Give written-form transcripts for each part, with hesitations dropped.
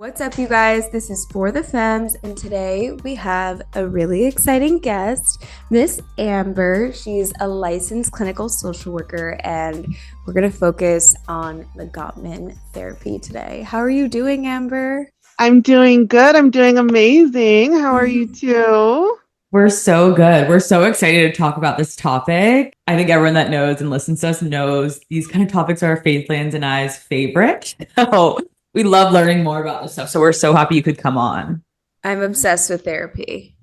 What's up, you guys? This is For the Femmes, and today we have a really exciting guest, Miss Amber. She's a licensed clinical social worker, and we're going to focus on the Gottman therapy today. How are you doing, Amber? I'm doing good. I'm doing amazing. How are you two? We're so good. We're so excited to talk about this topic. I think everyone that knows and listens to us knows these kind of topics are Faithlands and I's favorite. So we love learning more about this stuff. So we're so happy you could come on. I'm obsessed with therapy.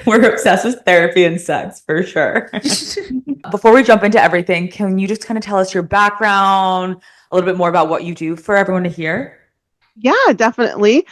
We're obsessed with therapy and sex for sure. Before we jump into everything, can you just kind of tell us your background, a little bit more about what you do for everyone to hear? Yeah, definitely.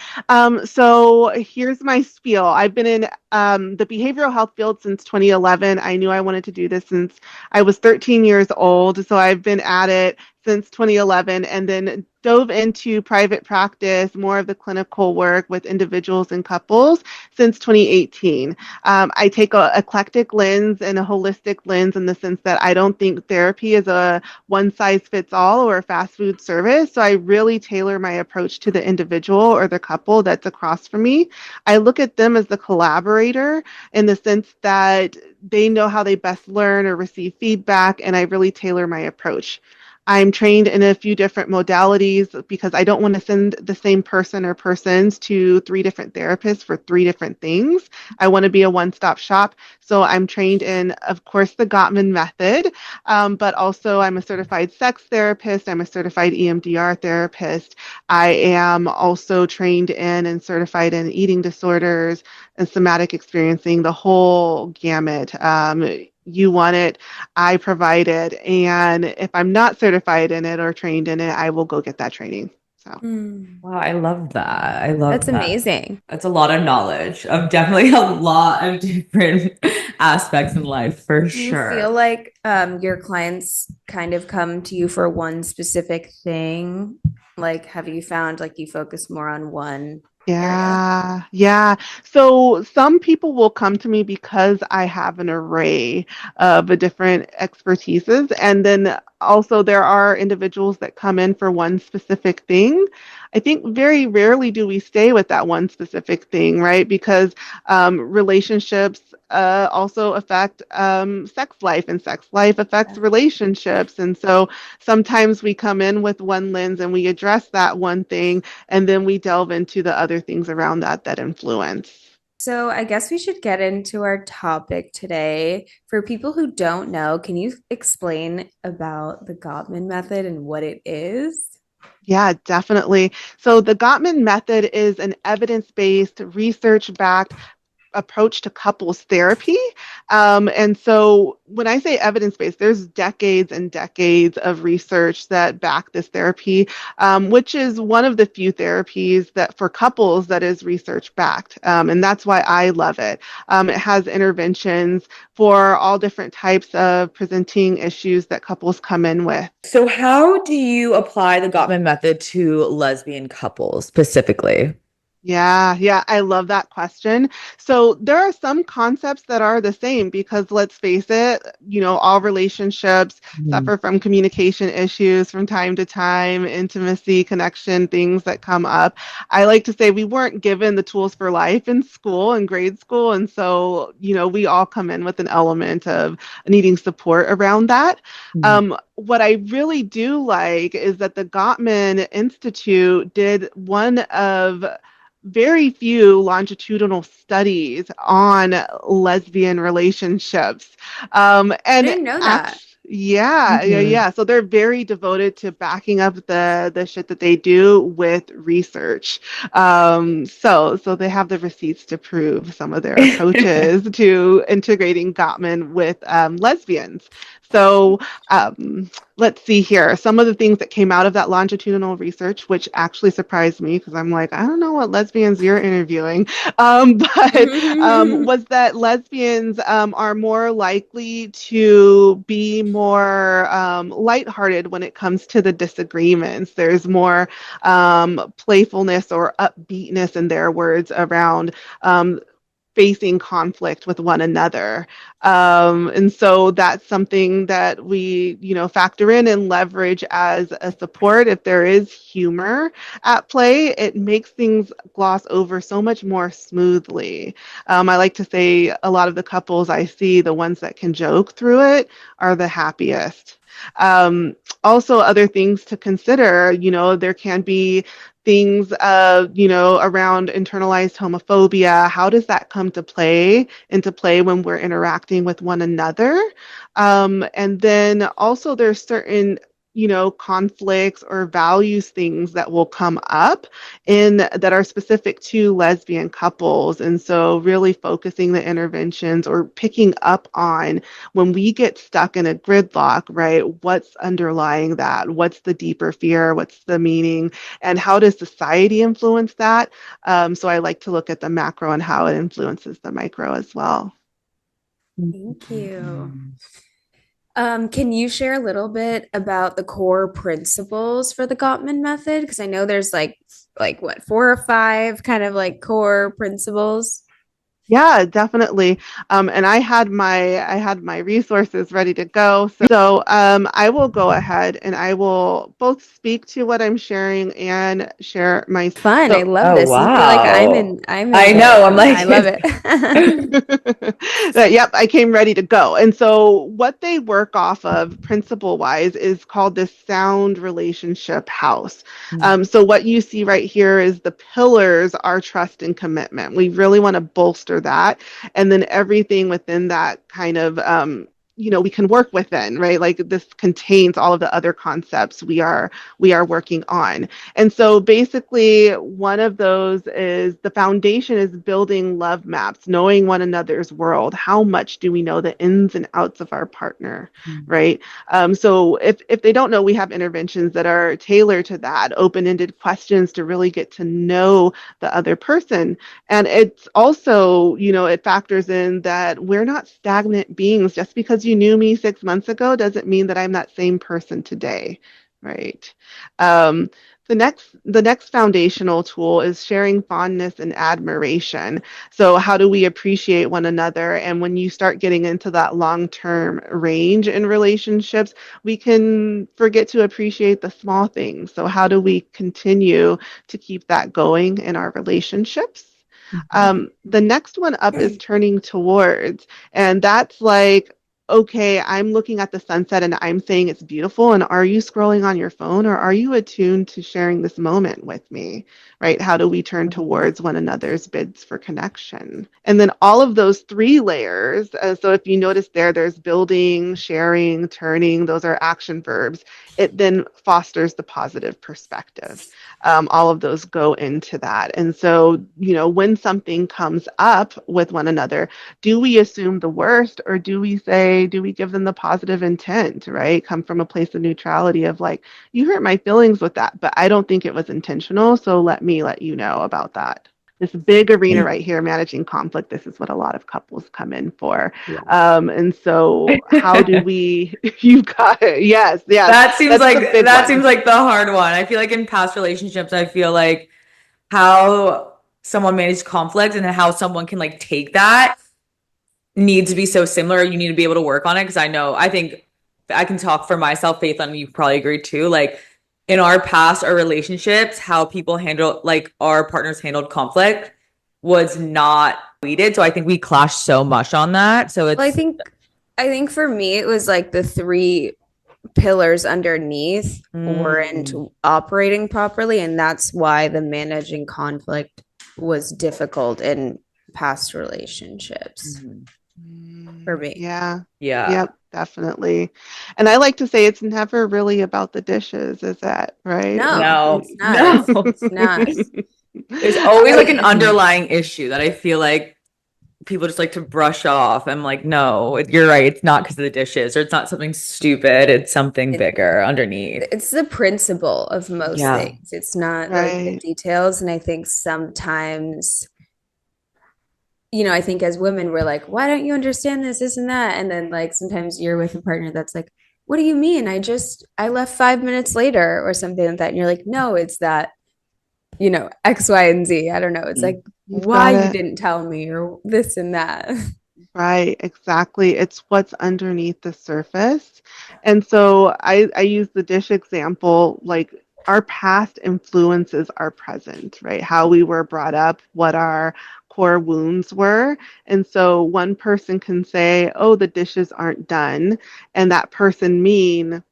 So here's my spiel. I've been in the behavioral health field since 2011. I knew I wanted to do this since I was 13 years old. So I've been at it since 2011 and then dove into private practice, more of the clinical work with individuals and couples since 2018. I take a eclectic lens and a holistic lens in the sense that I don't think therapy is a one size fits all or a fast food service. So I really tailor my approach to the individual or the couple that's across from me. I look at them as the collaborator in the sense that they know how they best learn or receive feedback, and I really tailor my approach. I'm trained in a few different modalities because I don't want to send the same person or persons to three different therapists for three different things. I want to be a one-stop shop. So I'm trained in, of course, the Gottman method, but also I'm a certified sex therapist. I'm a certified EMDR therapist. I am also trained in and certified in eating disorders and somatic experiencing, the whole gamut. You want it, I provide it. And if I'm not certified in it or trained in it, I will go get that training. So, Wow, I love that. I love That's that. amazing. That's a lot of knowledge of definitely a lot of different aspects in life for Do you feel sure. like your clients kind of come to you for one specific thing? Like, have you found like you focus more on one area? yeah. So some people will come to me because I have an array of different expertises. And then also there are individuals that come in for one specific thing. I think very rarely do we stay with that one specific thing, right? Because relationships also affect sex life, and sex life affects Yeah. relationships. And so sometimes we come in with one lens and we address that one thing, and then we delve into the other things around that influence. So I guess we should get into our topic today. For people who don't know, can you explain about the Gottman method and what it is? Yeah, definitely. So the Gottman method is an evidence-based, research-backed approach to couples therapy. And so when I say evidence-based, there's decades and decades of research that back this therapy, which is one of the few therapies that for couples that is research-backed. And that's why I love it. It has interventions for all different types of presenting issues that couples come in with. So, how do you apply the Gottman method to lesbian couples specifically? Yeah, I love that question. So there are some concepts that are the same because let's face it, all relationships Mhm. suffer from communication issues from time to time, intimacy, connection, things that come up. I like to say we weren't given the tools for life in school, in grade school. And so, we all come in with an element of needing support around that. Mhm. What I really do like is that the Gottman Institute did one of very few longitudinal studies on lesbian relationships. I And didn't know that. actually, yeah, yeah, Mhm. yeah. So they're very devoted to backing up the shit that they do with research. So they have the receipts to prove some of their approaches to integrating Gottman with lesbians. So um, let's see here. Some of the things that came out of that longitudinal research, which actually surprised me because I'm like, I don't know what lesbians you're interviewing, but was that lesbians are more likely to be more lighthearted when it comes to the disagreements. There's more playfulness or upbeatness in their words around facing conflict with one another. And so that's something that we, factor in and leverage as a support. If there is humor at play, it makes things gloss over so much more smoothly. I like to say a lot of the couples I see, the ones that can joke through it, are the happiest. Also, other things to consider, there can be things, around internalized homophobia. How does that come into play when we're interacting with one another? And then also there's certain conflicts or values things that will come up that are specific to lesbian couples. And so really focusing the interventions or picking up on when we get stuck in a gridlock, right? What's underlying that? What's the deeper fear? What's the meaning? And how does society influence that? So I like to look at the macro and how it influences the micro as well. Thank you. Can you share a little bit about the core principles for the Gottman method? Because I know there's like what, 4 or 5 kind of like core principles. Yeah, definitely. And I had my resources ready to go. So I will go ahead and I will both speak to what I'm sharing and share my Fun. I love this. wow. I feel like I'm in I know. I'm like, I love it. Yep, I came ready to go. And so what they work off of principle wise is called the sound relationship house. So what you see right here is the pillars are trust and commitment. We really want to bolster that, and then everything within that kind of we can work within, right? Like this contains all of the other concepts we are working on. And so basically one of those is the foundation is building love maps, knowing one another's world. How much do we know the ins and outs of our partner, right? So if they don't know, we have interventions that are tailored to that, open-ended questions to really get to know the other person. And it's also, it factors in that we're not stagnant beings. Just because you knew me 6 months ago doesn't mean that I'm that same person today, right? The next foundational tool is sharing fondness and admiration. So how do we appreciate one another? And when you start getting into that long-term range in relationships, we can forget to appreciate the small things. So how do we continue to keep that going in our relationships? The next one up is turning towards, and that's like, okay, I'm looking at the sunset and I'm saying it's beautiful. And are you scrolling on your phone, or are you attuned to sharing this moment with me, right? How do we turn towards one another's bids for connection? And then all of those 3 layers. So if you notice there's building, sharing, turning, those are action verbs. It then fosters the positive perspective. All of those go into that. And so, when something comes up with one another, do we assume the worst, or do we give them the positive intent, right? Come from a place of neutrality of like, you hurt my feelings with that, but I don't think it was intentional. So let me let you know about that. This big arena right here, managing conflict, this is what a lot of couples come in for. Yeah. And so how do we, you got it. Yes. That seems like the hard one. I feel like in past relationships, I feel like how someone managed conflict and how someone can like take that needs to be so similar. You need to be able to work on it. Because I think I can talk for myself, Faith, and you probably agree too. Like in our relationships, how people handle, like our partners handled conflict was not needed. So I think we clashed so much on that. So it's, Well, I think for me, it was like the 3 pillars underneath weren't operating properly. And that's why the managing conflict was difficult in past relationships. For me. Yeah. Yep, definitely. And I like to say it's never really about the dishes, is that right? No. It's not. No. It's not. There's always like an underlying issue that I feel like people just like to brush off. I'm like, no, you're right. It's not because of the dishes, or it's not something stupid. It's something bigger underneath. It's the principle of most things. It's not like the details. And I think sometimes, I think as women, we're like, why don't you understand this and that? And then like sometimes you're with a partner that's like, what do you mean? I left 5 minutes later or something like that. And you're like, no, it's that, X, Y, and Z. I don't know. It's like You've why got you it. didn't tell me or this and that. Right, exactly. It's what's underneath the surface. And so I use the dish example, like our past influences our present, right? How we were brought up, what our core wounds were. And so one person can say, oh, the dishes aren't done. And that person mean,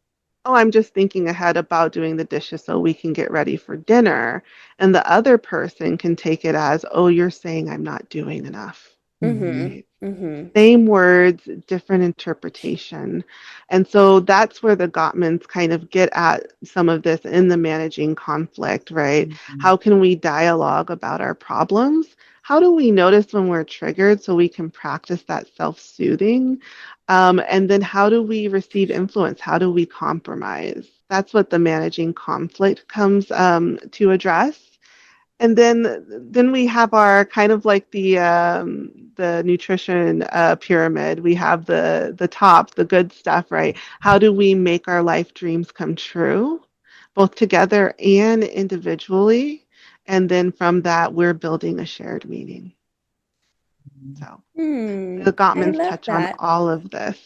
oh, I'm just thinking ahead about doing the dishes so we can get ready for dinner. And the other person can take it as, oh, you're saying I'm not doing enough. Mm-hmm. Right? Mm-hmm. Same words, different interpretation. And so that's where the Gottmans kind of get at some of this in the managing conflict, right? Mhm. How can we dialogue about our problems? How do we notice when we're triggered so we can practice that self-soothing? And then how do we receive influence? How do we compromise? That's what the managing conflict comes to address. And then we have our kind of like the nutrition pyramid. We have the top, the good stuff, right? How do we make our life dreams come true, both together and individually? And then from that, we're building a shared meaning. So Hmm. the I Gottmans love touch on that. all of this.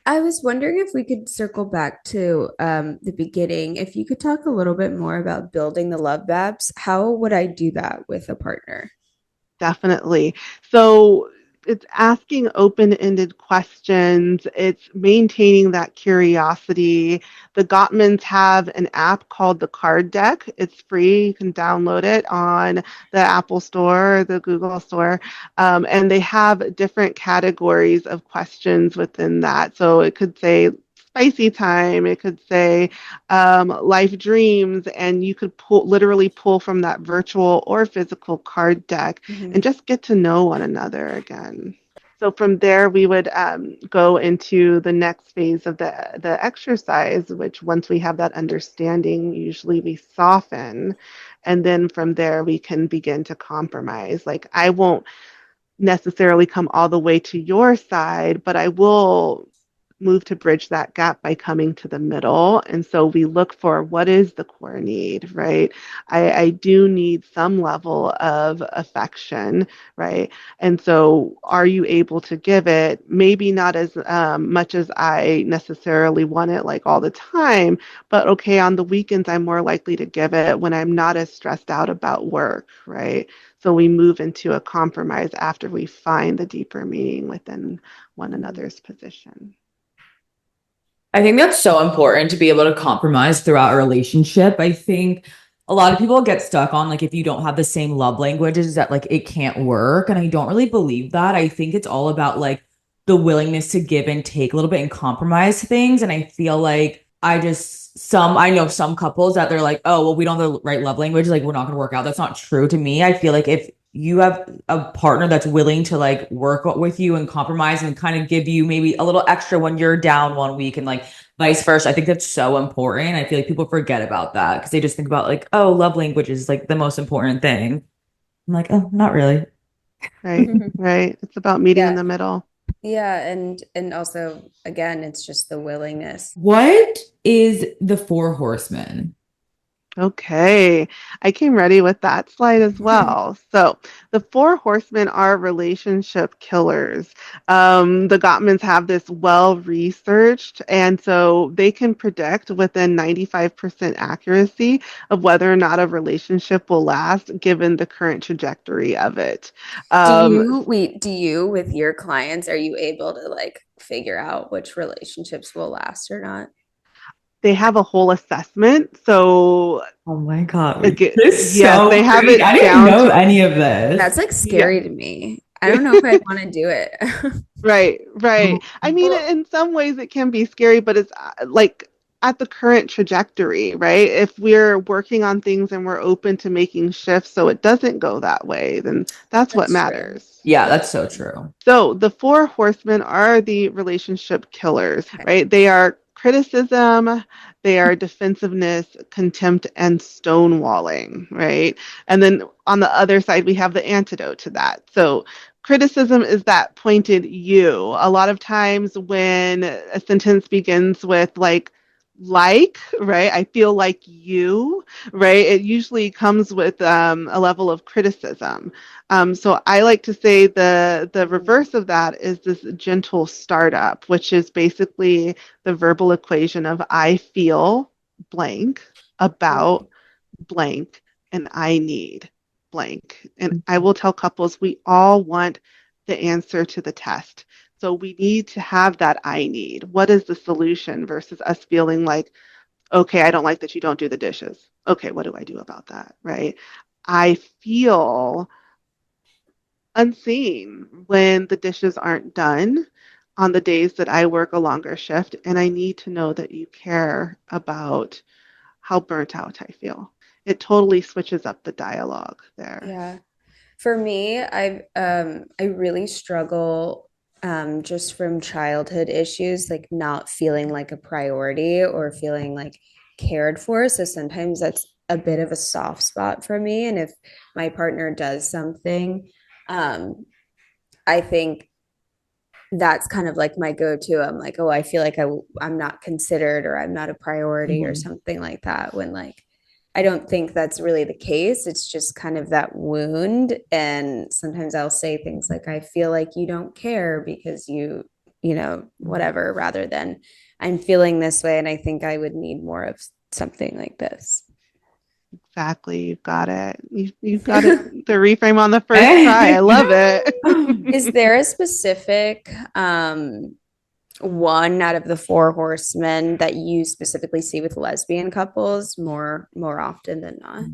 I was wondering if we could circle back to the beginning. If you could talk a little bit more about building the love maps, how would I do that with a partner? Definitely. So it's asking open-ended questions. It's maintaining that curiosity. The Gottmans have an app called the Card Deck. It's free. You can download it on the Apple Store or the Google Store. And they have different categories of questions within that. So it could say spicy time. It could say life dreams, and you could literally pull from that virtual or physical card deck and Mhm. just get to know one another again. So from there, we would go into the next phase of the exercise, which once we have that understanding, usually we soften. And then from there, we can begin to compromise. Like, I won't necessarily come all the way to your side, but I will move to bridge that gap by coming to the middle. And so we look for what is the core need, right? I do need some level of affection, right? And so are you able to give it? Maybe not as much as I necessarily want it like all the time, but okay, on the weekends, I'm more likely to give it when I'm not as stressed out about work, right? So we move into a compromise after we find the deeper meaning within one another's position. I think that's so important to be able to compromise throughout a relationship. I think a lot of people get stuck on like if you don't have the same love languages that like it can't work. And I don't really believe that. I think it's all about like the willingness to give and take a little bit and compromise things. And I feel like I know some couples that they're like, oh, well, we don't have the right love language. Like, we're not going to work out. That's not true to me. I feel like if you have a partner that's willing to like work with you and compromise and kind of give you maybe a little extra when you're down one week and like vice versa. I think that's so important. I feel like people forget about that because they just think about like, oh, love language is like the most important thing. I'm like, oh, not really. Right, right. It's about meeting in Yeah. the middle. Yeah, and also again, it's just the willingness. What is the four horsemen? Okay, I came ready with that slide as well. So the four horsemen are relationship killers. The Gottmans have this well researched, and so they can predict within 95% accuracy of whether or not a relationship will last given the current trajectory of it. Um, Do you with your clients, are you able to like figure out which relationships will last or not? they have a whole assessment. So Oh my God. again, This is yes, so they have crazy. I it didn't down know to any of this. That's like yeah. scary to me. I don't know if I want to do it. Right, right. I mean, Well, in some ways it can be scary, but it's like at the current trajectory, right? If we're working on things and we're open to making shifts so it doesn't go that way, then that's what that's true. matters. Yeah, That's that's so true. true. So the four horsemen are the relationship killers, Okay. right? They are criticism, they are defensiveness, contempt, and stonewalling, right? And then on the other side, we have the antidote to that. So criticism is that pointed you. A lot of times when a sentence begins with like, like, right? I feel like you, right? It usually comes with a level of criticism. So I like to say the reverse of that is this gentle startup, which is basically the verbal equation of I feel blank about blank and I need blank. And I will tell couples we all want the answer to the test. So we need to have that I need. What is the solution versus us feeling like, okay, I don't like that you don't do the dishes. Okay, what do I do about that? Right? I feel unseen when the dishes aren't done on the days that I work a longer shift. And I need to know that you care about how burnt out I feel. It totally switches up the dialogue there. Yeah. For me, I really struggle just from childhood issues, like not feeling like a priority or feeling like cared for. So sometimes that's a bit of a soft spot for me. And if my partner does something, I think that's kind of like my go-to. I'm like, oh, I feel like I'm not considered or I'm not a priority or something like that. When like I don't think that's really the case. It's just kind of that wound. And sometimes I'll say things like, I feel like you don't care because whatever, rather than I'm feeling this way and I think I would need more of something like this. Exactly. You've got it. You've got it. The reframe on the first try. I love it. Is there a specific one out of the four horsemen that you specifically see with lesbian couples more often than not?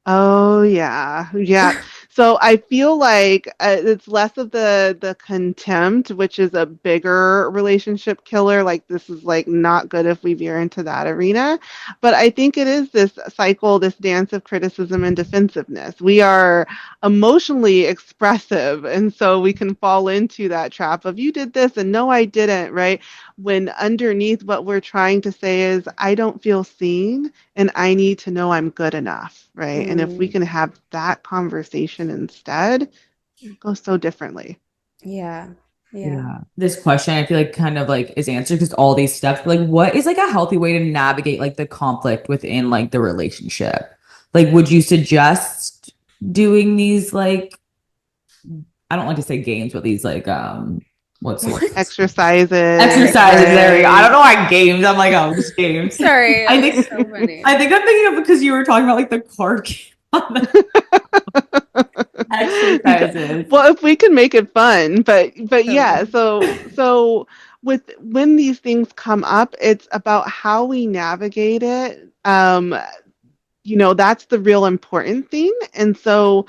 Oh yeah, yeah. So I feel like it's less of the contempt, which is a bigger relationship killer. Like this is like not good if we veer into that arena. But I think it is this cycle, this dance of criticism and defensiveness. We are emotionally expressive, and so we can fall into that trap of you did this and no, I didn't, right? When underneath what we're trying to say is I don't feel seen and I need to know I'm good enough, right? And if we can have that conversation instead, it goes so differently. Yeah. Yeah. This question I feel like kind of like is answered because all these steps, but like what is like a healthy way to navigate like the conflict within like the relationship? Like would you suggest doing these like I don't like to say games, but these like what's the word? Exercises. Exercises, there we go. I don't Right. know why games. I'm like, oh, just games. Sorry, I it's think so funny. I think I'm thinking of because you were talking about like the card game exercises. Well, if we can make it fun, but yeah, Totally. so with when these things come up, it's about how we navigate it. That's the real important thing. And so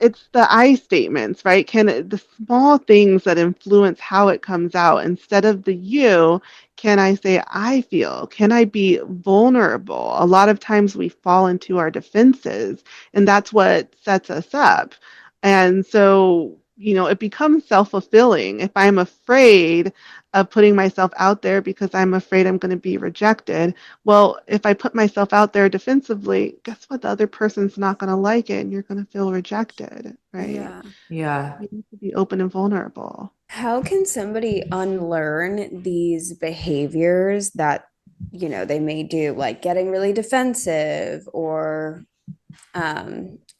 it's the I statements, right? The small things that influence how it comes out instead of the you, can I say I feel? Can I be vulnerable? A lot of times we fall into our defenses, and that's what sets us up. And so, it becomes self-fulfilling. If I'm afraid of putting myself out there because I'm afraid I'm going to be rejected, well, if I put myself out there defensively, guess what? The other person's not going to like it and you're going to feel rejected, right? Yeah. Yeah. You need to be open and vulnerable. How can somebody unlearn these behaviors that, they may do, like getting really defensive or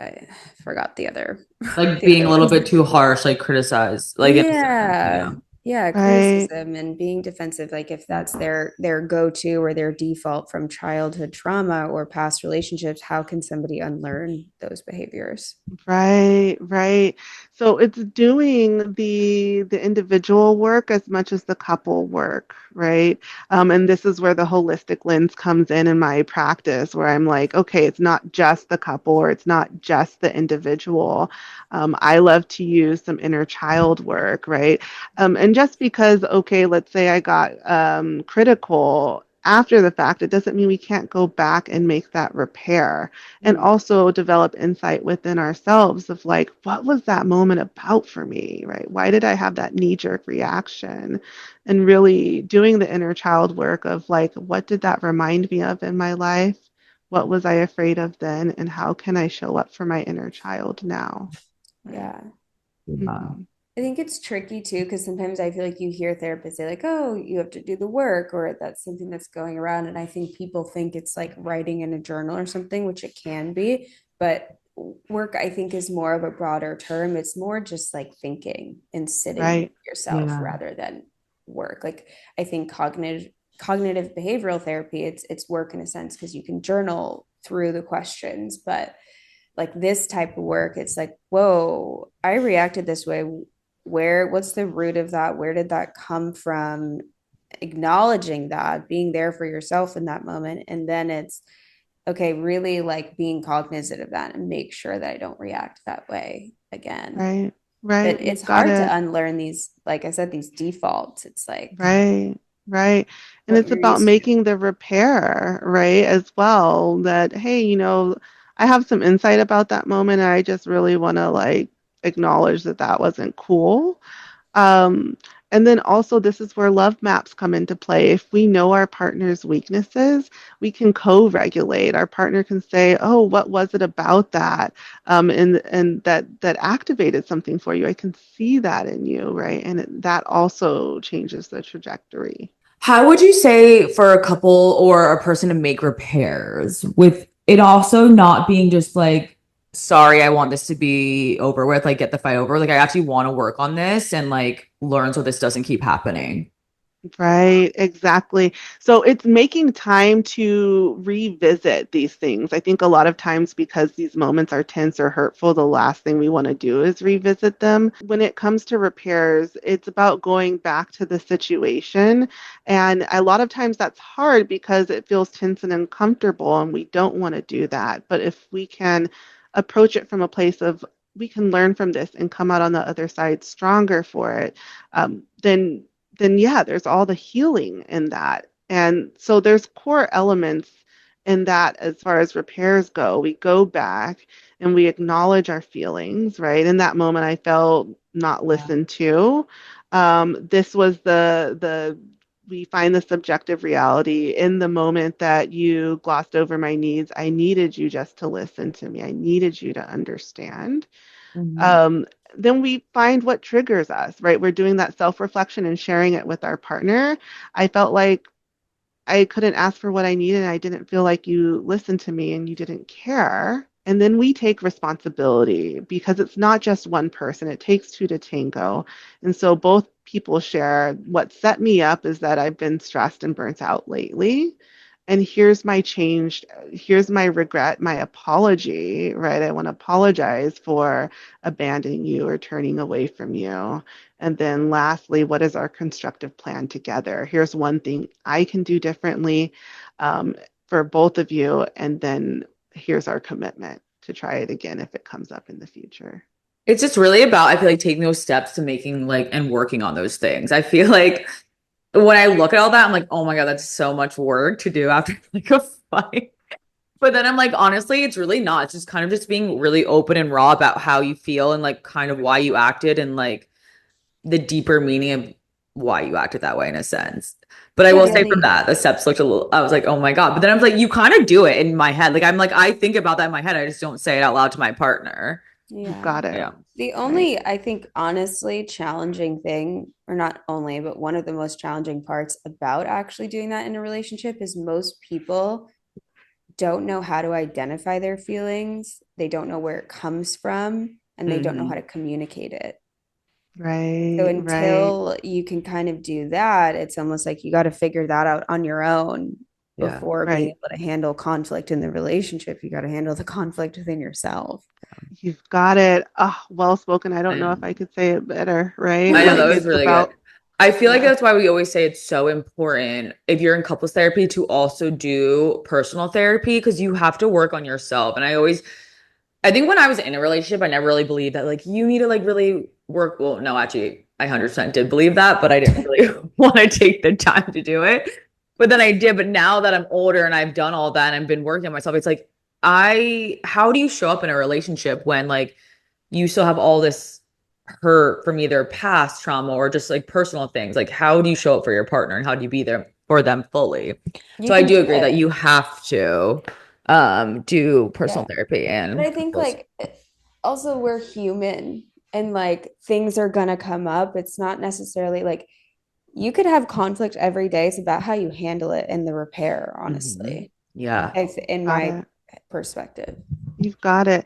I forgot the other Like the being a other little ones. bit too harsh, like criticize, like in a sense, Yeah. yeah. Yeah, Right. criticism and being defensive, like if that's their go-to or their default from childhood trauma or past relationships, how can somebody unlearn those behaviors? Right, right. So it's doing the individual work as much as the couple work, right? And this is where the holistic lens comes in my practice, where I'm like, okay, it's not just the couple or it's not just the individual. I love to use some inner child work, right? And just because, okay, let's say I got critical after the fact, it doesn't mean we can't go back and make that repair and also develop insight within ourselves of like, what was that moment about for me, right? Why did I have that knee-jerk reaction? And really doing the inner child work of like, what did that remind me of in my life? What was I afraid of then? And how can I show up for my inner child now? Right? Yeah. Yeah. Mhm. I think it's tricky too, because sometimes I feel like you hear therapists say, like, oh, you have to do the work, or that's something that's going around. And I think people think it's like writing in a journal or something, which it can be. But work, I think, is more of a broader term. It's more just like thinking and sitting with Right. yourself Yeah. rather than work. Like, I think cognitive behavioral therapy, it's work in a sense because you can journal through the questions, but like this type of work, it's like, whoa, I reacted this way. What's the root of that? Where did that come from? Acknowledging that, being there for yourself in that moment. And then it's okay, really like being cognizant of that and make sure that I don't react that way again. Right. Right. But it's You've got hard to it. unlearn these, like I said, these defaults. It's like Right, right. And what it's you're about used to. making the repair, right, as well. That, hey, I have some insight about that moment, and I just really want to like acknowledge that that wasn't cool. Um, and then also, this is where love maps come into play. If we know our partner's weaknesses, we can co-regulate. Our partner can say, "Oh, what was it about that?" And that activated something for you. I can see that in you, right? And that also changes the trajectory. How would you say for a couple or a person to make repairs with it also not being just like, sorry, I want this to be over with, like get the fight over. Like I actually want to work on this and like learn so this doesn't keep happening. Right, exactly. So it's making time to revisit these things. I think a lot of times because these moments are tense or hurtful, the last thing we want to do is revisit them. When it comes to repairs, it's about going back to the situation. And a lot of times that's hard because it feels tense and uncomfortable, and we don't want to do that. But if we can approach it from a place of, we can learn from this and come out on the other side stronger for it, then yeah, there's all the healing in that. And so there's core elements in that as far as repairs go. We go back and we acknowledge our feelings, right? In that moment, I felt not listened to. This was the we find the subjective reality in the moment that you glossed over my needs. I needed you just to listen to me. I needed you to understand. Mhm. um, then we find what triggers us, right? We're doing that self-reflection and sharing it with our partner. I felt like I couldn't ask for what I needed, and I didn't feel like you listened to me and you didn't care. And then we take responsibility because it's not just one person, it takes two to tango. And so both people share what set me up is that I've been stressed and burnt out lately. And here's my regret, my apology, right? I want to apologize for abandoning you or turning away from you. And then lastly, what is our constructive plan together? Here's one thing I can do differently um, for both of you. And then here's our commitment to try it again if it comes up in the future. It's just really about, I feel like taking those steps to making like and working on those things. I feel like when I look at all that, I'm like, oh my God, that's so much work to do after like a fight. But then I'm like, honestly, it's really not. It's just kind of just being really open and raw about how you feel and like kind of why you acted and like the deeper meaning of why you acted that way in a sense. But I Yeah, will the say from only that, the steps looked a little, I was like, oh my God. But then I was like, you kind of do it in my head. Like, I'm like, I think about that in my head. I just don't say it out loud to my partner. You've yeah. got it. Yeah. The Right. only, I think, honestly, challenging thing, or not only, but one of the most challenging parts about actually doing that in a relationship is most people don't know how to identify their feelings. They don't know where it comes from, and they don't know how Mhm. to communicate it. So Right. Right. until you can kind of do that, it's almost like you got to figure that out on your own Yeah. before being Right. able to handle conflict in the relationship. You got to handle the conflict within yourself. You've got it. Oh, well spoken. I don't I know know. if I could say it better, right? I know that Like was it's really good. about, I feel like yeah. that's why we always say it's so important if you're in couples therapy to also do personal therapy because you have to work on yourself. And I think when I was in a relationship, I never really believed that like you need to like really work. Well, no, actually, I 100% did believe that, but I didn't really want to take the time to do it. But then I did. But now that I'm older and I've done all that and I've been working on myself, it's like, how do you show up in a relationship when like you still have all this hurt from either past trauma or just like personal things? Like, how do you show up for your partner and how do you be there for them fully? You So I can do do agree that it. you have to do personal Yeah. therapy But and I think couples. like also we're human. and like things are gonna come up. It's not necessarily like you could have conflict every day. It's about how you handle it and the repair, Mhm. honestly. Yeah. In Got my it. perspective. You've got it.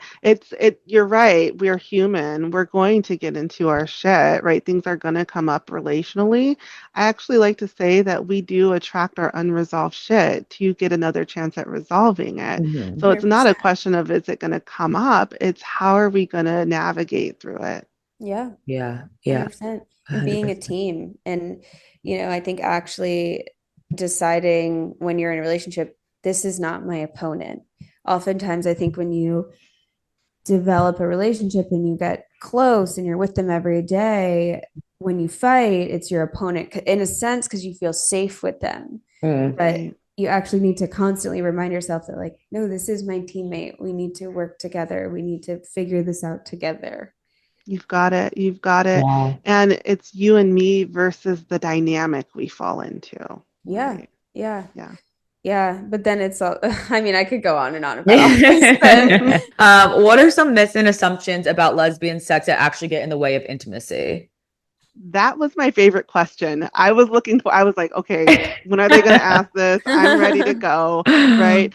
You're right. We're human. We're going to get into our shit, right? Things are going to come up relationally. I actually like to say that we do attract our unresolved shit to get another chance at resolving it. Mhm. So it's not a 100%. question of is it going to come up? It's how are we going to navigate through it? Yeah, Yeah. Yeah. 100%. And being a 100%. team. And, I think actually deciding when you're in a relationship, this is not my opponent. Oftentimes, I think when you develop a relationship and you get close and you're with them every day, when you fight, it's your opponent in a sense because you feel safe with them. Mm. But Right. you actually need to constantly remind yourself that, like, no, this is my teammate. We need to work together. We need to figure this out together. You've got it. You've got it. Yeah. And it's you and me versus the dynamic we fall into. Yeah. Right. Yeah. Yeah. Yeah. But then it's all, I mean, I could go on and on about all this, but What are some myths and assumptions about lesbian sex that actually get in the way of intimacy? That was my favorite question. I was like, okay, when are they going to ask this? I'm ready to go, right?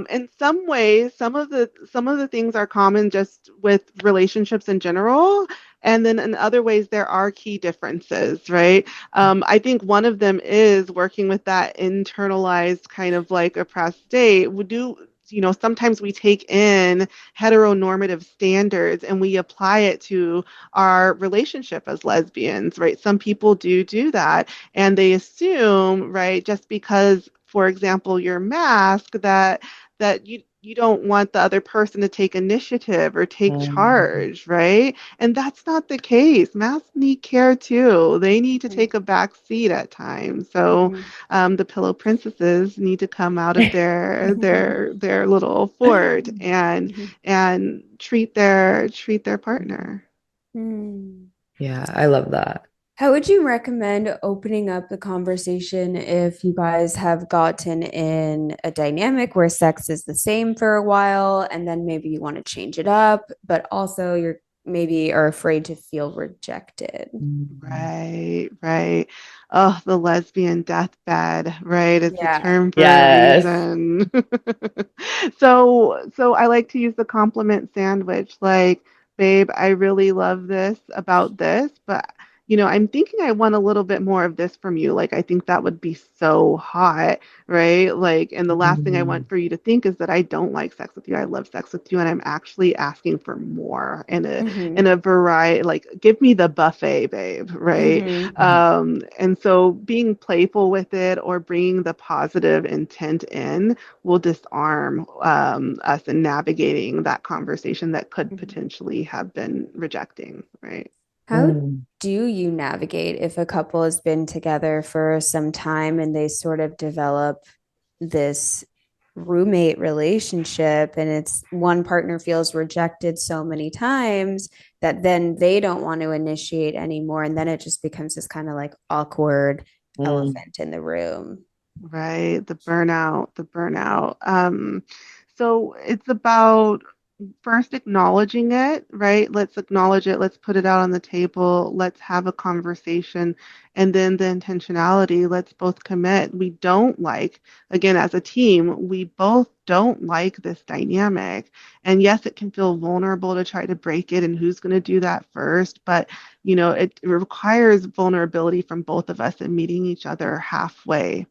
In some ways, some of the things are common just with relationships in general, and then in other ways there are key differences, right? I think one of them is working with that internalized kind of like oppressed state. We do, sometimes we take in heteronormative standards and we apply it to our relationship as lesbians, right? Some people do that, and they assume, right, just because, for example, you're masked, that you don't want the other person to take initiative or take Mm. charge, right? And that's not the case. Masks need care too. They need to take a back seat at times. So Mhm. the pillow princesses need to come out of their little fort and treat their partner. Hmm. Yeah, I love that. How would you recommend opening up the conversation if you guys have gotten in a dynamic where sex is the same for a while and then maybe you want to change it up, but also you're maybe are afraid to feel rejected? Mm. Right, right. Oh, the lesbian deathbed, right? It's a Yeah. term for a Yes. reason. So I like to use the compliment sandwich, like, babe, I really love this about this, but I'm thinking I want a little bit more of this from you. Like, I think that would be so hot, right? Like, and the last thing I Mm. want for you to think is that I don't like sex with you. I love sex with you, and I'm actually asking for more in Hmm. a variety, like give me the buffet, babe, right? Hmm. And so being playful with it or bringing the positive intent in will disarm us in navigating that conversation that could potentially have been rejecting, right? How Mm. do you navigate if a couple has been together for some time and they sort of develop this roommate relationship and it's one partner feels rejected so many times that then they don't want to initiate anymore and then it just becomes this kind of like awkward Mm. elephant in the room. Right, the burnout. So it's about first acknowledging it, right? Let's acknowledge it. Let's put it out on the table. Let's have a conversation. And then the intentionality, let's both commit. We don't like, again, as a team, we both don't like this dynamic. And yes, it can feel vulnerable to try to break it and who's going to do that first. But, it requires vulnerability from both of us and meeting each other halfway.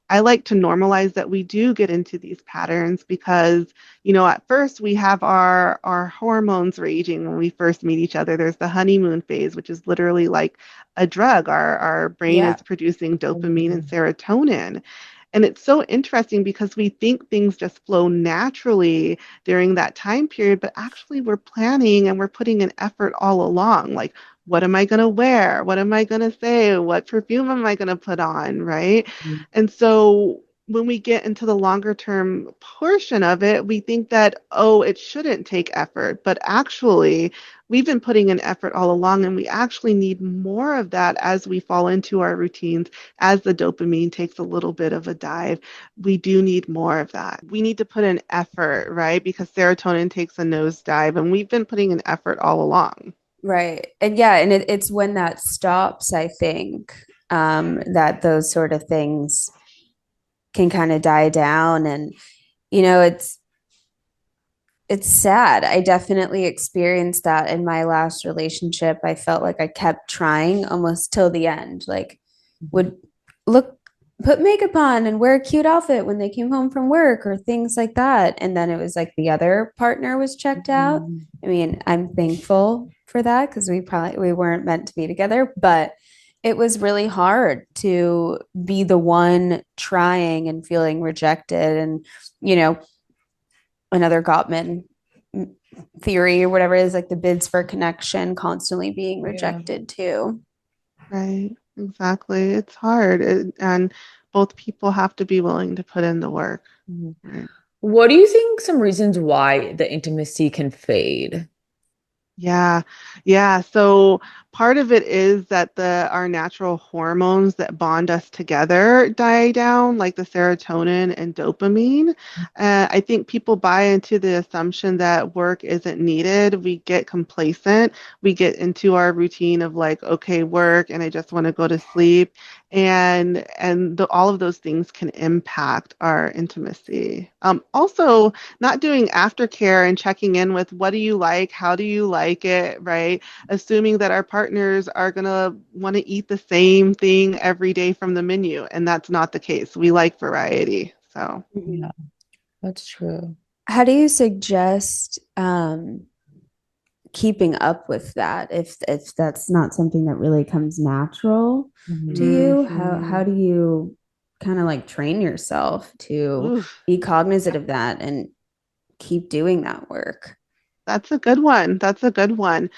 I like to normalize that we do get into these patterns because, at first we have our hormones raging when we first meet each other. There's the honeymoon phase, which is literally like a drug. Our brain Yeah. is producing dopamine and Mm. serotonin. And it's so interesting because we think things just flow naturally during that time period, but actually we're planning and we're putting an effort all along. Like, what am I going to wear? What am I going to say? What perfume am I going to put on? Right. And so when we get into the longer term portion of it, we think that, oh, it shouldn't take effort. But actually, we've been putting in effort all along, and we actually need more of that as we fall into our routines, as the dopamine takes a little bit of a dive. We do need more of that. We need to put in effort, right? Because serotonin takes a nosedive, and we've been putting in effort all along. Right. And yeah, and it's when that stops, I think, that those sort of things can kind of die down. And, you know, it's sad. I definitely experienced that in my last relationship. I felt like I kept trying almost till the end. Like would look put makeup on and wear a cute outfit when they came home from work or things like that. And then it was like the other partner was checked out. I mean, I'm thankful for that because we weren't meant to be together, but it was really hard to be the one trying and feeling rejected. And, you know, another Gottman theory or whatever it is, like the bids for connection constantly being rejected too. Right. Exactly. It's hard. And both people have to be willing to put in the work. Right. What do you think some reasons why the intimacy can fade? Yeah, yeah. So part of it is that our natural hormones that bond us together die down, like the serotonin and dopamine. I think people buy into the assumption that work isn't needed. We get complacent. We get into our routine of like, okay, work, and I just want to go to sleep. And all of those things can impact our intimacy. Also, not doing aftercare and checking in with what do you like, how do you like it, right? Assuming that our partners are going to want to eat the same thing every day from the menu. And that's not the case. We like variety. So, Yeah, that's true. How do you suggest keeping up with that if that's not something that really comes natural to you? How do you kind of like train yourself to oof. be cognizant of that and keep doing that work? That's a good one. That's a good one.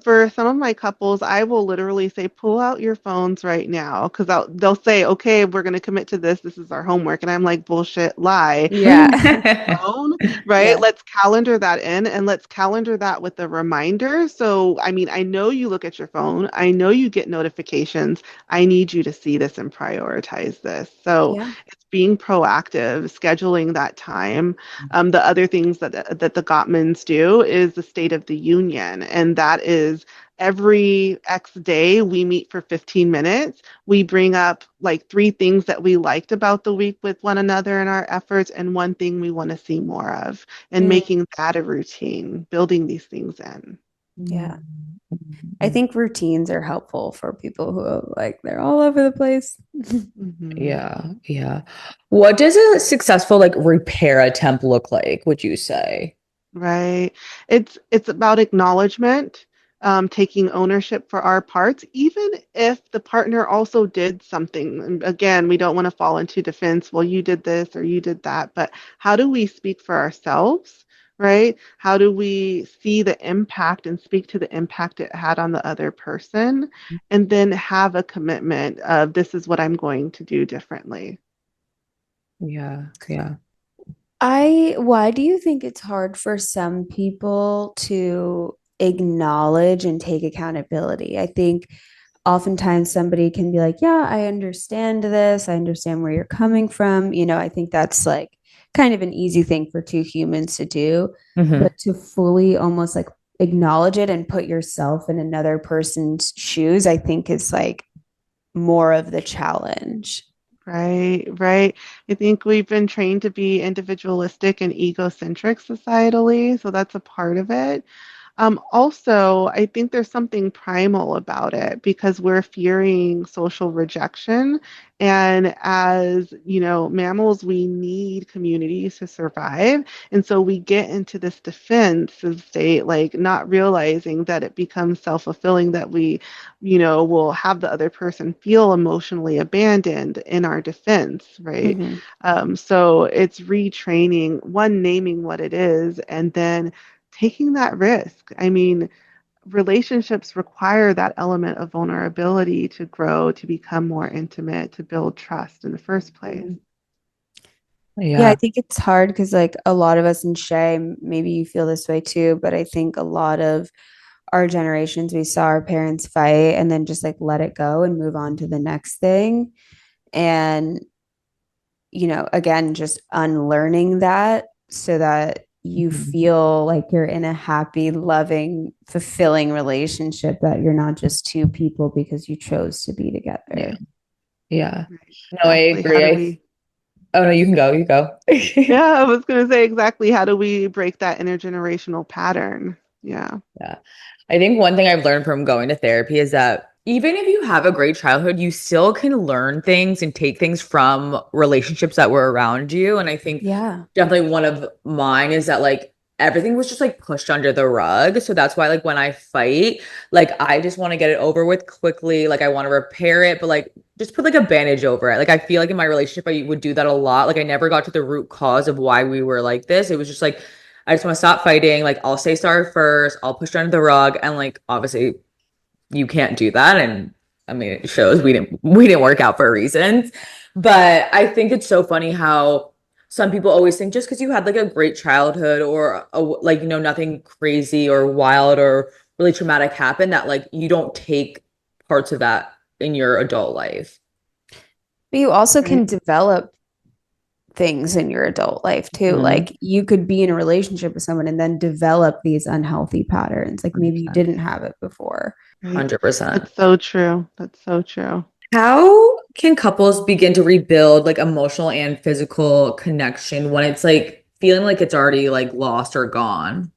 For some of my couples, I will literally say, pull out your phones right now, because they'll say, okay, we're going to commit to this. This is our homework. And I'm like, bullshit, lie. Yeah. Phone, right? Yeah. Let's calendar that in and let's calendar that with a reminder. So, I mean, I know you look at your phone. I know you get notifications. I need you to see this and prioritize this. So Yeah. it's being proactive, scheduling that time. The other things that the Gottmans do is the State of the Union, and that is every X day we meet for 15 minutes. We bring up like three things that we liked about the week with one another in our efforts, and one thing we want to see more of, and Mm, making that a routine, building these things in. yeah. I think routines are helpful for people who are like they're all over the place. Mhm. Yeah, yeah. What does a successful like repair attempt look like, would you say? Right. It's about acknowledgement, taking ownership for our parts, even if the partner also did something. And again, we don't want to fall into defense. Well, you did this or you did that. But how do we speak for ourselves? Right? How do we see the impact and speak to the impact it had on the other person? And then have a commitment of this is what I'm going to do differently. Yeah, yeah. Why do you think it's hard for some people to acknowledge and take accountability? I think oftentimes somebody can be like, yeah, I understand this. I understand where you're coming from. You know, I think that's like kind of an easy thing for two humans to do, Hmm. but to fully almost like acknowledge it and put yourself in another person's shoes, I think is like more of the challenge. Right, right. I think we've been trained to be individualistic and egocentric societally, so that's a part of it. Also, I think there's something primal about it because we're fearing social rejection. And as, mammals, we need communities to survive. And so we get into this defensive state, like not realizing that it becomes self-fulfilling that we, will have the other person feel emotionally abandoned in our defense, right? Mm-hmm. So it's retraining, one, naming what it is, and then taking that risk. I mean, relationships require that element of vulnerability to grow, to become more intimate, to build trust in the first place. Yeah, I Yeah. think it's hard because like a lot of us in shame, maybe you feel this way too, but I think a lot of our generations, we saw our parents fight and then just like let it go and move on to the next thing. And, you know, again, just unlearning that so that you feel like you're in a happy, loving, fulfilling relationship, that you're not just two people because you chose to be together. Yeah. Right. No, I Exactly. How do agree. we? Oh no, you can go. You go. Yeah, I was going to say exactly. How do we break that intergenerational pattern? Yeah. Yeah. I think one thing I've learned from going to therapy is that even if you have a great childhood, you still can learn things and take things from relationships that were around you. And I think Yeah. definitely one of mine is that like everything was just like pushed under the rug. So that's why like when I fight, like I just want to get it over with quickly. Like I want to repair it, but like just put like a bandage over it. Like I feel like in my relationship, I would do that a lot. Like I never got to the root cause of why we were like this. It was just like, I just want to stop fighting. Like I'll say sorry first. I'll push it under the rug. And like obviously you can't do that. And I mean, it shows we didn't work out for reasons. But I think it's so funny how some people always think just because you had like a great childhood or like, you know, nothing crazy or wild or really traumatic happened, that like you don't take parts of that in your adult life. But you also can Right. develop things in your adult life too. Mhm. Like you could be in a relationship with someone and then develop these unhealthy patterns. Like maybe you 100%. didn't have it before. Right. 100%. That's so true. That's so true. How can couples begin to rebuild like emotional and physical connection when it's like feeling like it's already like lost or gone?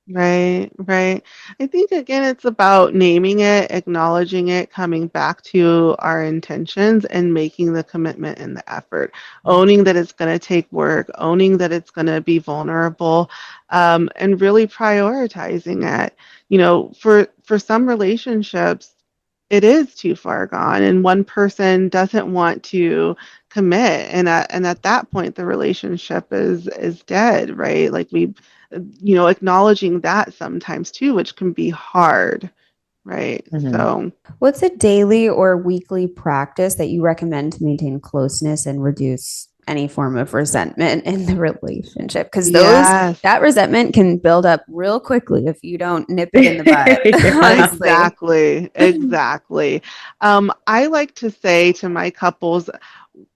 Right, right. I think again, it's about naming it, acknowledging it, coming back to our intentions and making the commitment and the effort, owning that it's going to take work, owning that it's going to be vulnerable, and really prioritizing it. You know, for some relationships, it is too far gone, and one person doesn't want to commit, and at that point, the relationship is dead, right? Like we acknowledging that sometimes too, which can be hard, right? So, What's a daily or weekly practice that you recommend to maintain closeness and reduce any form of resentment in the relationship? Because yes, that resentment can build up real quickly if you don't nip it in the bud, Yeah. honestly. exactly. I like to say to my couples,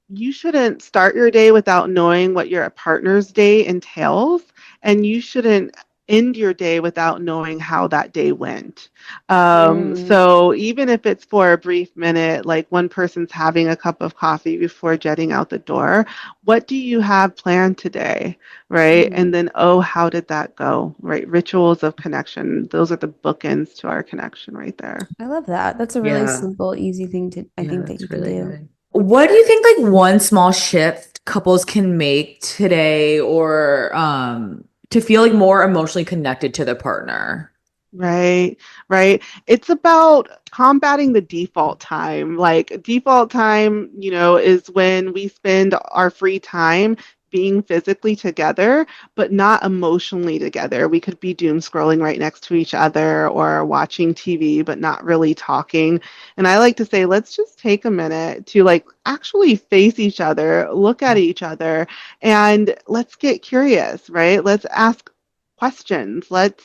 you shouldn't start your day without knowing what your partner's day entails, and you shouldn't end your day without knowing how that day went. So even if it's for a brief minute, like one person's having a cup of coffee before jetting out the door, what do you have planned today, right? And then, oh, how did that go, right? Rituals of connection. Those are the bookends to our connection right there. I love that. That's a really simple, easy thing to, I think, that you can do. Good. What do you think like one small shift couples can make today or to feel like more emotionally connected to their partner? Right, right. It's about combating the default time. Like default time, is when we spend our free time being physically together, but not emotionally together. We could be doom scrolling right next to each other or watching TV, but not really talking. And I like to say, let's just take a minute to like actually face each other, look at each other, and let's get curious, right? Let's ask questions. Let's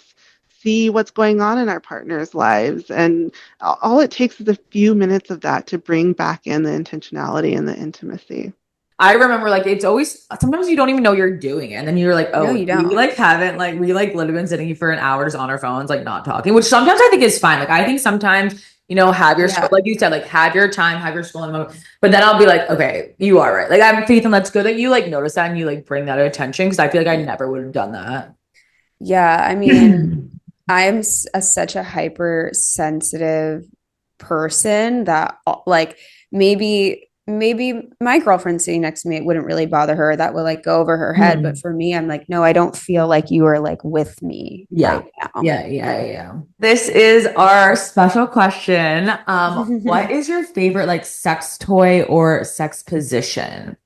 see what's going on in our partners' lives. And all it takes is a few minutes of that to bring back in the intentionality and the intimacy. I remember like it's always sometimes you don't even know you're doing it. And then you're like, No, oh, you we don't. like haven't like we like literally been sitting for an hour just on our phones, like not talking, which sometimes I think is fine. Like I think sometimes, have your Yeah. like you said, like have your time, have your scrolling moment. But then I'll be like, okay, you are right. Like I have faith and that's good that you like notice that and you like bring that attention because I feel like I never would have done that. Yeah. I mean, I'm such a hypersensitive person that like maybe my girlfriend sitting next to me, it wouldn't really bother her. That would like go over her head. But for me, I'm like, no, I don't feel like you are like with me right now. Yeah. This is our special question. What is your favorite like sex toy or sex position?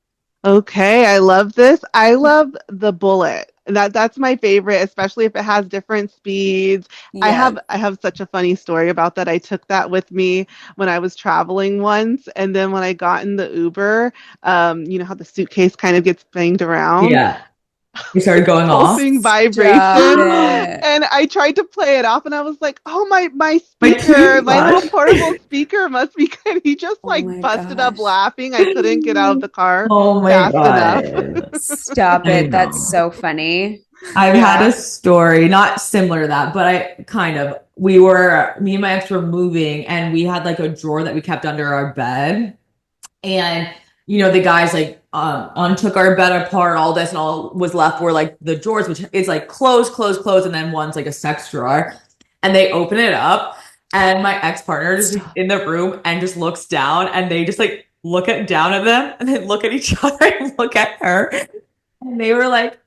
Okay, I love this. I love the bullet. That's my favorite, especially if it has different speeds. I Yeah. have such a funny story about that. I took that with me when I was traveling once, and then when I got in the Uber, you know how the suitcase kind of gets banged around. Yeah. You started going off. Pulsing Stop vibration, it. and I tried to play it off, and I was like, "Oh my My speaker, my little toothbrush. portable speaker must be good." He just Oh like my busted up gosh. laughing. I couldn't get out of the car Oh my fast enough. God. Stop I it. That's know. so funny. I've had a story, not similar to that, but me and my ex were moving and we had like a drawer that we kept under our bed. And, the guys like untook our bed apart, all this, and all was left were like the drawers, which is like close, and then one's like a sex drawer. And they open it up, and my ex-partner is in the room and just looks down, and they just like down at them and then look at each other and look at her. And they were like,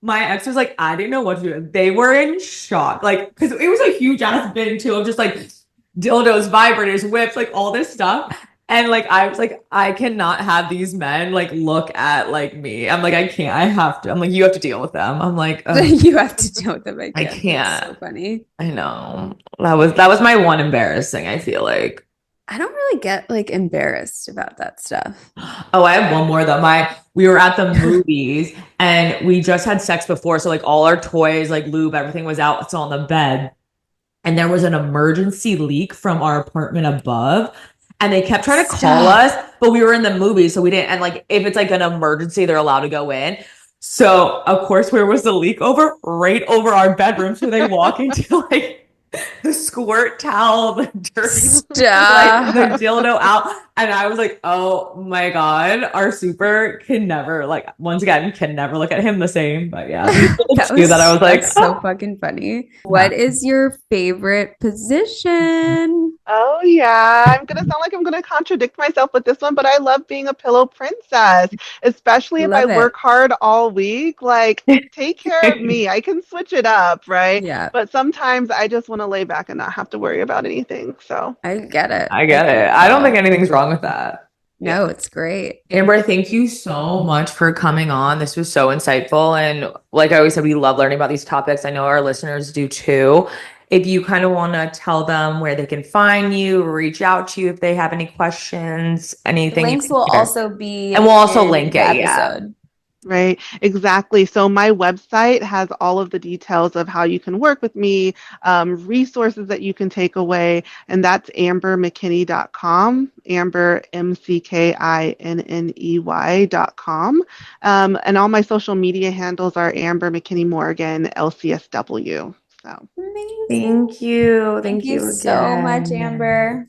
my ex was like, I didn't know what to do. They were in shock. Like, because it was a huge ass bin too of just like dildos, vibrators, whips, like all this stuff. And like I was like, I cannot have these men like look at like me. I'm like, I can't. I have to. I'm like, you have to deal with them. I'm like, you have to deal with them. I can't. That's so funny. I know. That was my one embarrassing, I feel like. I don't really get like embarrassed about that stuff. Oh, I have one more though. We were at the movies and we just had sex before. So like all our toys, like lube, everything was out. It's on the bed. And there was an emergency leak from our apartment above. And they kept trying to call us, but we were in the movie, so we didn't. And like, if it's like an emergency, they're allowed to go in. So of course, where was the leak over? Right over our bedroom. So they walk into like the squirt towel, the dirty, like, the dildo out. And I was like, oh my God, our super can never, like, once again, can never look at him the same. But yeah, I was like, that's so fucking funny. What is your favorite position? Oh yeah, I'm gonna sound like I'm gonna contradict myself with this one, but I love being a pillow princess, especially if I work hard all week. Like, take care of me. I can switch it up, right? Yeah. But sometimes I just want to lay back and not have to worry about anything. So I get it. I don't think anything's wrong with that. No, it's great. Amber, thank you so much for coming on. This was so insightful. And like I always said, we love learning about these topics. I know our listeners do too. If you kind of want to tell them where they can find you, reach out to you if they have any questions, anything. The links will also be, and we'll also link it. Episode. Yeah. Right, exactly. So my website has all of the details of how you can work with me, resources that you can take away, and that's ambermckinney.com, Amber, MCKINNEY.com. And all my social media handles are Amber McKinney Morgan, LCSW. So amazing. Thank you. Thank you so much, Amber.